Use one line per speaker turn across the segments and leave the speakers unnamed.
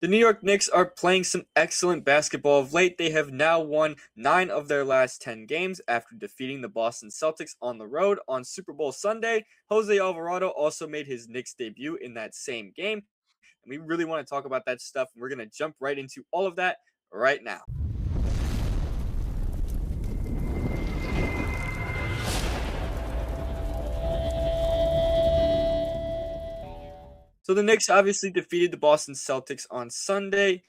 The New York Knicks are playing some excellent basketball of late. They have now won 9 of their last 10 games after defeating the Boston Celtics on the road on Super Bowl Sunday. Jose Alvarado also made his Knicks debut in that same game. And we really want to talk about that stuff. We're going to jump right into all of that right now. So the Knicks obviously defeated the Boston Celtics on Sunday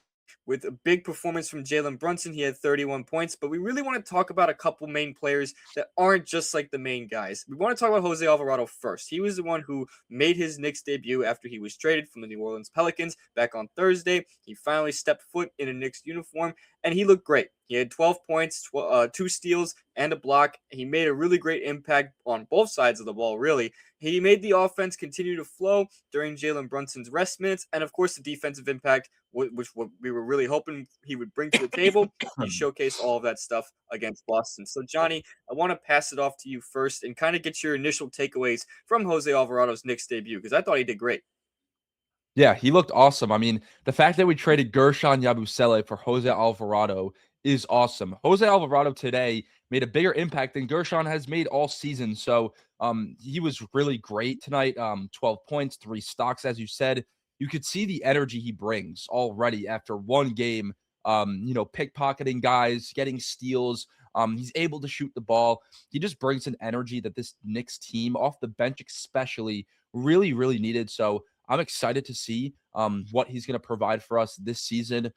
with a big performance from Jalen Brunson. He had 31 points, but we really want to talk about a couple main players that aren't just like the main guys. We want to talk about Jose Alvarado first. He was the one who made his Knicks debut after he was traded from the New Orleans Pelicans back on Thursday. He finally stepped foot in a Knicks uniform, and he looked great. He had 12 points, 2 steals, and a block. He made a really great impact on both sides of the ball, really. He made the offense continue to flow during Jalen Brunson's rest minutes, and of course the defensive impact, which we were really hoping he would bring to the table. He showcased all of that stuff against Boston. So, Johnny, I want to pass it off to you first and kind of get your initial takeaways from Jose Alvarado's Knicks debut, because I thought he did great.
Yeah, he looked awesome. I mean, the fact that we traded Gershon Yabusele for Jose Alvarado is awesome. Jose Alvarado today made a bigger impact than Gershon has made all season. So he was really great tonight. 12 points, 3 stocks, as you said. You could see the energy he brings already after one game, pickpocketing guys, getting steals. He's able to shoot the ball. He just brings an energy that this Knicks team, off the bench especially, really, really needed. So I'm excited to see what he's going to provide for us this season.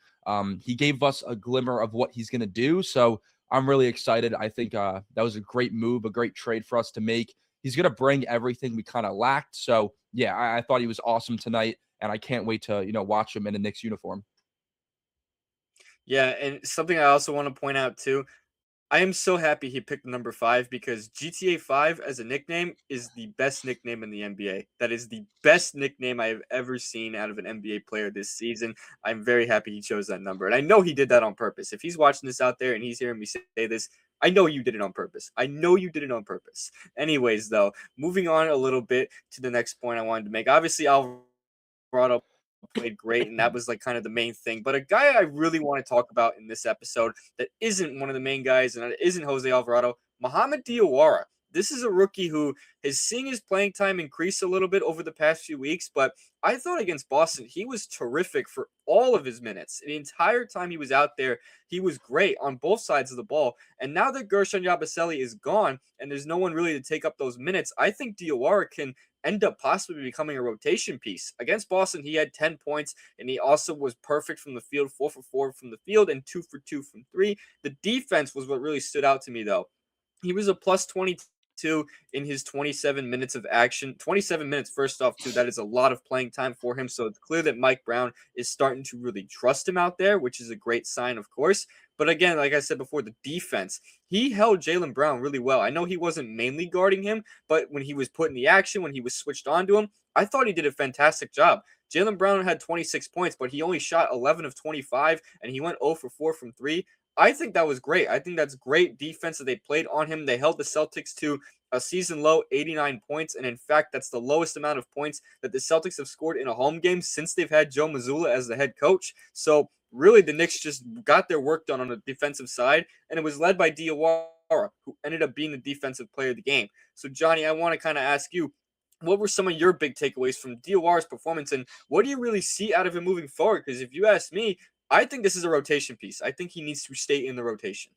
He gave us a glimmer of what he's going to do. So I'm really excited. I think that was a great move, a great trade for us to make. He's going to bring everything we kind of lacked. So, yeah, I thought he was awesome tonight, and I can't wait to, watch him in a Knicks uniform.
Yeah, and something I also want to point out too, I am so happy he picked number 5 because GTA 5 as a nickname is the best nickname in the NBA. That is the best nickname I have ever seen out of an NBA player this season. I'm very happy he chose that number. And I know he did that on purpose. If he's watching this out there and he's hearing me say this, I know you did it on purpose. I know you did it on purpose. Anyways, though, moving on a little bit to the next point I wanted to make. Obviously, Alvarado played great, and that was like kind of the main thing. But a guy I really want to talk about in this episode that isn't one of the main guys and that isn't Jose Alvarado, Mohamed Diawara. This is a rookie who is seeing his playing time increase a little bit over the past few weeks, but I thought against Boston, he was terrific for all of his minutes. The entire time he was out there, he was great on both sides of the ball. And now that Gershon Yabusele is gone and there's no one really to take up those minutes, I think Diawara can end up possibly becoming a rotation piece. Against Boston, he had 10 points, and he also was perfect from the field, 4 for 4 from the field, and 2 for 2 from 3. The defense was what really stood out to me, though. He was a plus 22 in his 27 minutes of action. 27 minutes, first off, too. That is a lot of playing time for him. So it's clear that Mike Brown is starting to really trust him out there, which is a great sign, of course. But again, like I said before, the defense, he held Jalen Brown really well. I know he wasn't mainly guarding him, but when he was put in the action, when he was switched on to him, I thought he did a fantastic job. Jalen Brown had 26 points, but he only shot 11 of 25, and he went 0 for 4 from 3. I think that was great. I think that's great defense that they played on him. They held the Celtics to a season low 89 points. And in fact, that's the lowest amount of points that the Celtics have scored in a home game since they've had Joe Mazzulla as the head coach. So really, the Knicks just got their work done on the defensive side, and it was led by Diawara, who ended up being the defensive player of the game. So, Johnny, I want to kind of ask you, what were some of your big takeaways from Diawara's performance, and what do you really see out of him moving forward? Because if you ask me, I think this is a rotation piece. I think he needs to stay in the rotation.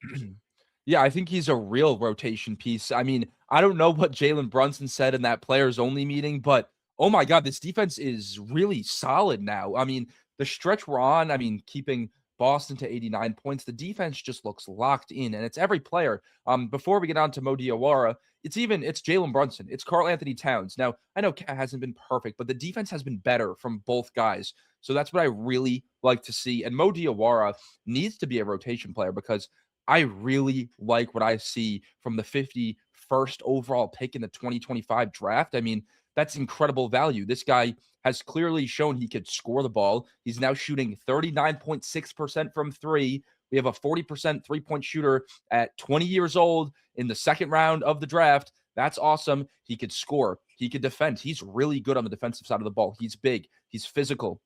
Yeah, I think he's a real rotation piece. I mean, I don't know what Jalen Brunson said in that players only meeting, but oh my God, this defense is really solid now. I mean, the stretch we're on, I mean, keeping Boston to 89 points, the defense just looks locked in, and it's every player. Before we get on to Mo Diawara, it's Jalen Brunson, it's Karl Anthony Towns. Now, I know Cat hasn't been perfect, but the defense has been better from both guys. So that's what I really like to see. And Mo Diawara needs to be a rotation player because I really like what I see from the 51st overall pick in the 2025 draft. I mean, that's incredible value. This guy has clearly shown he could score the ball. He's now shooting 39.6% from 3. We have a 40% three-point shooter at 20 years old in the second round of the draft. That's awesome. He could score. He could defend. He's really good on the defensive side of the ball. He's big. He's physical.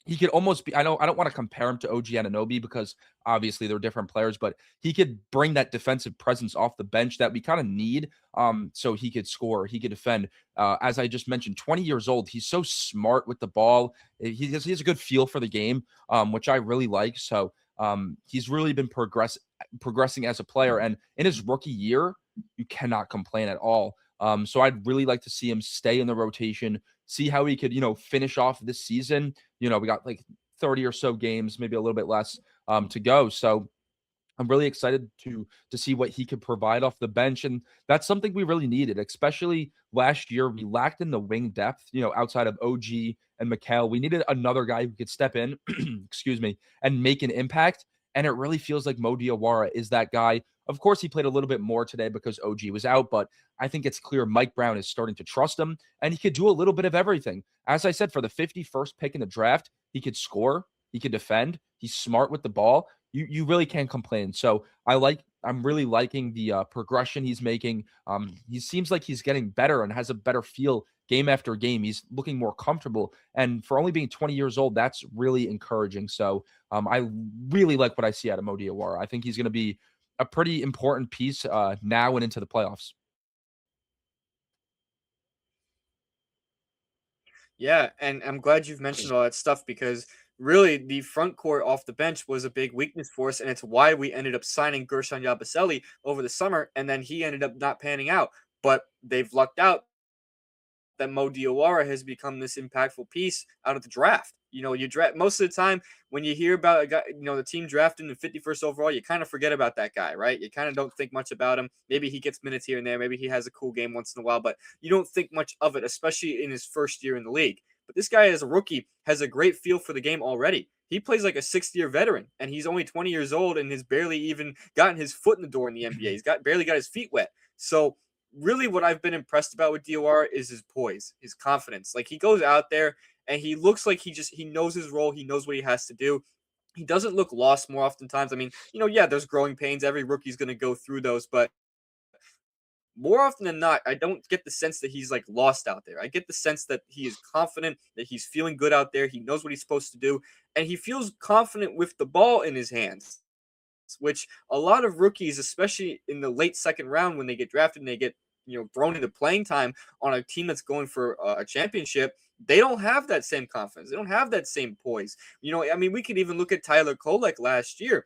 he could almost be. I don't want to compare him to OG Anunoby because obviously they're different players, but he could bring that defensive presence off the bench that we kind of need. So he could score, he could defend. As I just mentioned, 20 years old. He's so smart with the ball. He has a good feel for the game, which I really like. So he's really been progressing as a player, and in his rookie year, you cannot complain at all. So I'd really like to see him stay in the rotation, see how he could, finish off this season. We got like 30 or so games, maybe a little bit less to go. So I'm really excited to see what he could provide off the bench, and that's something we really needed, especially last year. We lacked in the wing depth, outside of OG and Mikal. We needed another guy who could step in, excuse me, and make an impact. And it really feels like Mo Diawara is that guy. Of course, he played a little bit more today because OG was out, but I think it's clear Mike Brown is starting to trust him, and he could do a little bit of everything. As I said, for the 51st pick in the draft, he could score, he could defend, he's smart with the ball. You really can't complain. So I'm really liking the progression he's making. He seems like he's getting better and has a better feel game after game. He's looking more comfortable, and for only being 20 years old, that's really encouraging. So I really like what I see out of Mo Diawara. I think he's going to be a pretty important piece now and into the playoffs.
Yeah, and I'm glad you've mentioned all that stuff because really the front court off the bench was a big weakness for us, and it's why we ended up signing Gershon Yabusele over the summer, and then he ended up not panning out. But they've lucked out that Mo Diawara has become this impactful piece out of the draft. You draft most of the time when you hear about a guy, the team drafting the 51st overall, you kind of forget about that guy, right? You kind of don't think much about him. Maybe he gets minutes here and there. Maybe he has a cool game once in a while, but you don't think much of it, especially in his first year in the league. But this guy, as a rookie, has a great feel for the game already. He plays like a 6th-year veteran, and he's only 20 years old and has barely even gotten his foot in the door in the NBA. He's barely got his feet wet. So really what I've been impressed about with Diawara is his poise, his confidence. Like he goes out there and he looks like he knows his role, he knows what he has to do. He doesn't look lost more oftentimes. I mean, yeah, there's growing pains. Every rookie's going to go through those, but more often than not, I don't get the sense that he's like lost out there. I get the sense that he is confident, that he's feeling good out there. He knows what he's supposed to do, and he feels confident with the ball in his hands, which a lot of rookies, especially in the late second round when they get drafted and they get thrown into playing time on a team that's going for a championship, they don't have that same confidence. They don't have that same poise. I mean, we could even look at Tyler Kolek last year.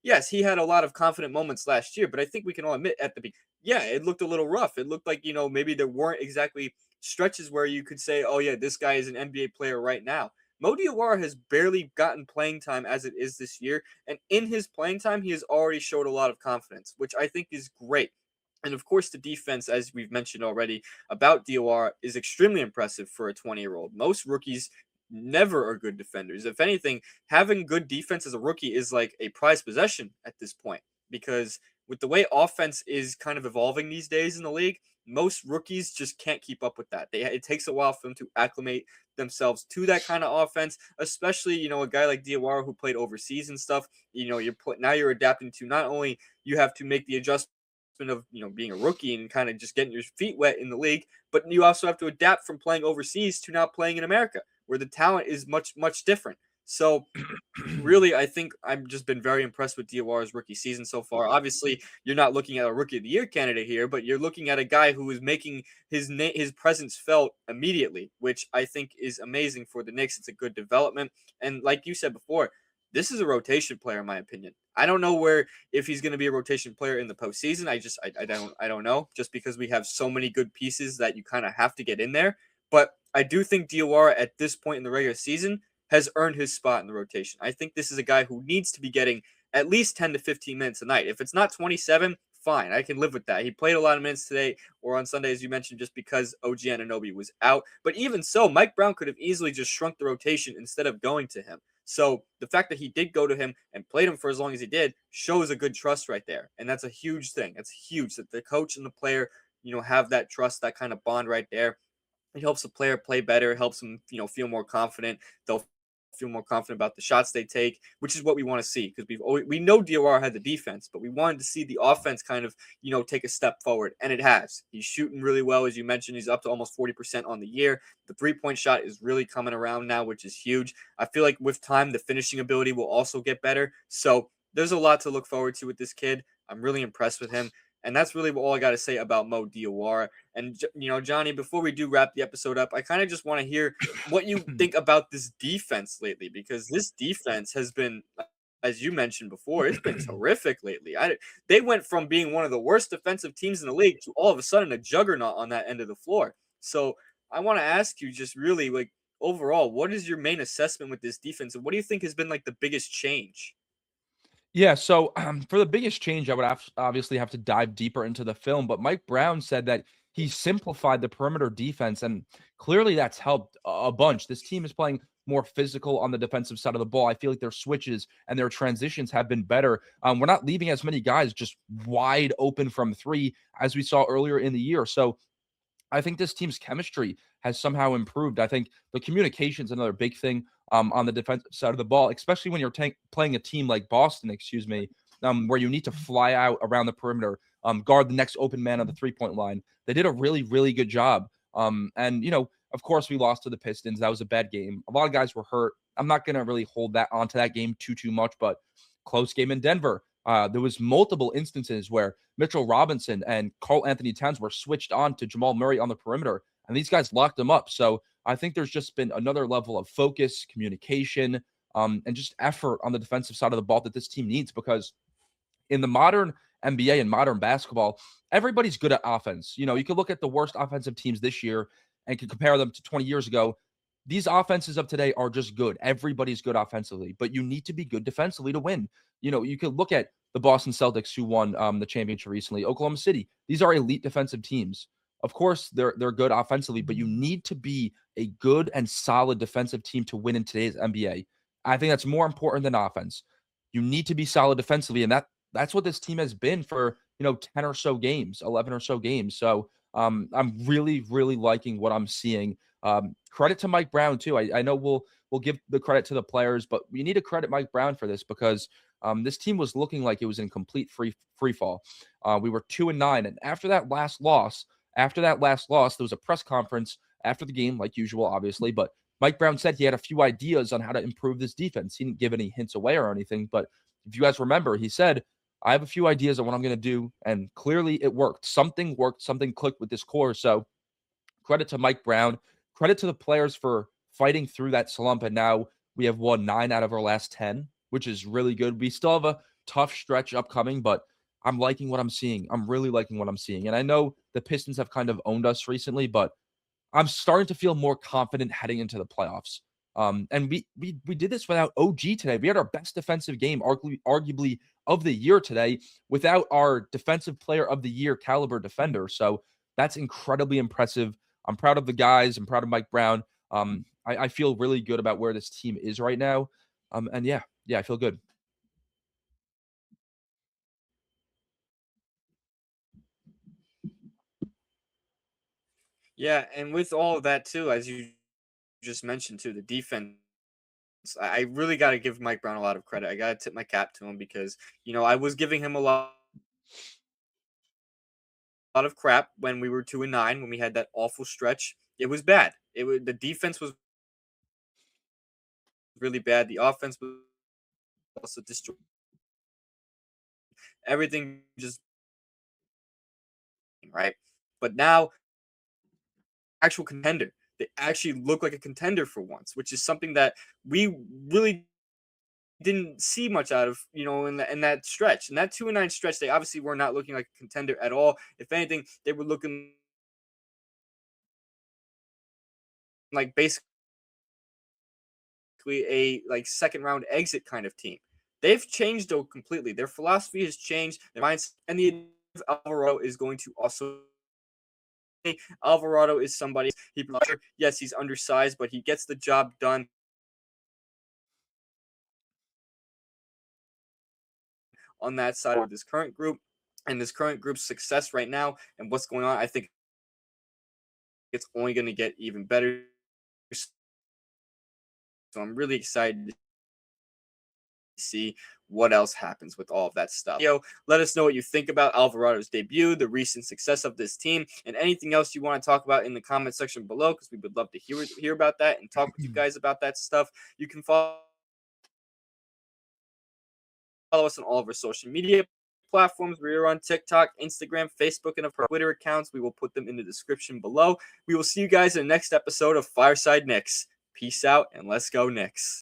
Yes, he had a lot of confident moments last year, but I think we can all admit at the beginning, yeah, it looked a little rough. It looked like maybe there weren't exactly stretches where you could say, oh yeah, this guy is an NBA player right now. Mo Diawara has barely gotten playing time as it is this year, and in his playing time, he has already showed a lot of confidence, which I think is great. And of course, the defense, as we've mentioned already about Diawara, is extremely impressive for a 20-year-old. Most rookies never are good defenders. If anything, having good defense as a rookie is like a prized possession at this point because with the way offense is kind of evolving these days in the league, most rookies just can't keep up with that. It takes a while for them to acclimate themselves to that kind of offense, especially a guy like Diawara who played overseas and stuff. Now you're adapting to not only you have to make the adjustment of being a rookie and kind of just getting your feet wet in the league, but you also have to adapt from playing overseas to now playing in America, where the talent is much different. So really, I think I've just been very impressed with Diawara's rookie season so far. Obviously, you're not looking at a rookie of the year candidate here, but you're looking at a guy who is making his presence felt immediately, which I think is amazing for the Knicks. It's a good development, and like you said before, this is a rotation player in my opinion. I don't know where if he's going to be a rotation player in the postseason. I don't know just because we have so many good pieces that you kind of have to get in there. But I do think Diawara at this point in the regular season has earned his spot in the rotation. I think this is a guy who needs to be getting at least 10 to 15 minutes a night. If it's not 27, fine. I can live with that. He played a lot of minutes today or on Sunday, as you mentioned, just because OG Anunoby was out. But even so, Mike Brown could have easily just shrunk the rotation instead of going to him. So the fact that he did go to him and played him for as long as he did shows a good trust right there. And that's a huge thing. That's huge that the coach and the player, have that trust, that kind of bond right there. It helps the player play better, helps them, feel more confident. They'll feel more confident about the shots they take, which is what we want to see because we know Diawara had the defense, but we wanted to see the offense kind of take a step forward, and it has. He's shooting really well, as you mentioned. He's up to almost 40% on the year. The 3-point shot is really coming around now, which is huge. I feel like with time, the finishing ability will also get better. So there's a lot to look forward to with this kid. I'm really impressed with him. And that's really all I got to say about Mo Diawara. And, Johnny, before we do wrap the episode up, I kind of just want to hear what you think about this defense lately, because this defense has been, as you mentioned before, it's been terrific lately. They went from being one of the worst defensive teams in the league to all of a sudden a juggernaut on that end of the floor. So I want to ask you just really like overall, what is your main assessment with this defense? And what do you think has been like the biggest change?
Yeah, so for the biggest change, I would obviously have to dive deeper into the film. But Mike Brown said that he simplified the perimeter defense, and clearly that's helped a bunch. This team is playing more physical on the defensive side of the ball. I feel like their switches and their transitions have been better. We're not leaving as many guys just wide open from three as we saw earlier in the year. So I think this team's chemistry has somehow improved. I think the communication is another big thing on the defensive side of the ball, especially when you're playing a team like Boston, where you need to fly out around the perimeter, guard the next open man on the 3-point line. They did a really, really good job. Of course, we lost to the Pistons. That was a bad game. A lot of guys were hurt. I'm not going to really hold that onto that game too much, but close game in Denver. There was multiple instances where Mitchell Robinson and Karl Anthony Towns were switched on to Jamal Murray on the perimeter, and these guys locked them up. So I think there's just been another level of focus, communication, and just effort on the defensive side of the ball that this team needs, because in the modern NBA and modern basketball, everybody's good at offense. You could look at the worst offensive teams this year and can compare them to 20 years ago. These offenses of today are just good. Everybody's good offensively, but you need to be good defensively to win. You could look at the Boston Celtics, who won the championship recently, Oklahoma City. These are elite defensive teams. Of course, they're good offensively, but you need to be a good and solid defensive team to win in today's NBA. I think that's more important than offense. You need to be solid defensively, and that's what this team has been for 10 or so games, 11 or so games. So I'm really, really liking what I'm seeing. Credit to Mike Brown too. I know we'll give the credit to the players, but we need to credit Mike Brown for this, because this team was looking like it was in complete free fall. We were 2-9, and after that last loss, there was a press conference after the game, like usual, obviously. But Mike Brown said he had a few ideas on how to improve this defense. He didn't give any hints away or anything, but if you guys remember, he said, I have a few ideas on what I'm going to do, and clearly it worked. Something worked, something clicked with this core. So credit to Mike Brown, credit to the players for fighting through that slump, and now we have won 9 out of our last 10, which is really good. We still have a tough stretch upcoming, but I'm liking what I'm seeing. I'm really liking what I'm seeing. And I know the Pistons have kind of owned us recently, but I'm starting to feel more confident heading into the playoffs. And we did this without OG today. We had our best defensive game, arguably of the year today, without our defensive player of the year caliber defender. So that's incredibly impressive. I'm proud of the guys. I'm proud of Mike Brown. I feel really good about where this team is right now. And yeah, I feel good.
Yeah, and with all of that too, as you just mentioned too, the defense. I really got to give Mike Brown a lot of credit. I got to tip my cap to him because I was giving him a lot of crap when we were 2-9 when we had that awful stretch. It was bad. The defense was really bad. The offense was also destroyed. Everything just right. But now, actual contender. They actually look like a contender for once, which is something that we really didn't see much out of, in that stretch. In that 2-9 stretch, they obviously were not looking like a contender at all. If anything, they were looking like basically a like second round exit kind of team. They've changed though completely. Their philosophy has changed. Their mindset, and the Alvarado is going to also. Alvarado is somebody. Yes, he's undersized, but he gets the job done on that side of this current group, and this current group's success right now and what's going on. I think it's only going to get even better. So I'm really excited to see what else happens with all of that stuff. Let us know what you think about Alvarado's debut, the recent success of this team, and anything else you want to talk about in the comment section below, because we would love to hear about that and talk with you guys about that stuff. You can follow us on all of our social media platforms. We are on TikTok, Instagram, Facebook, and of course Twitter accounts. We will put them in the description below. We will see you guys in the next episode of Fireside Knicks. Peace out, and let's go Knicks.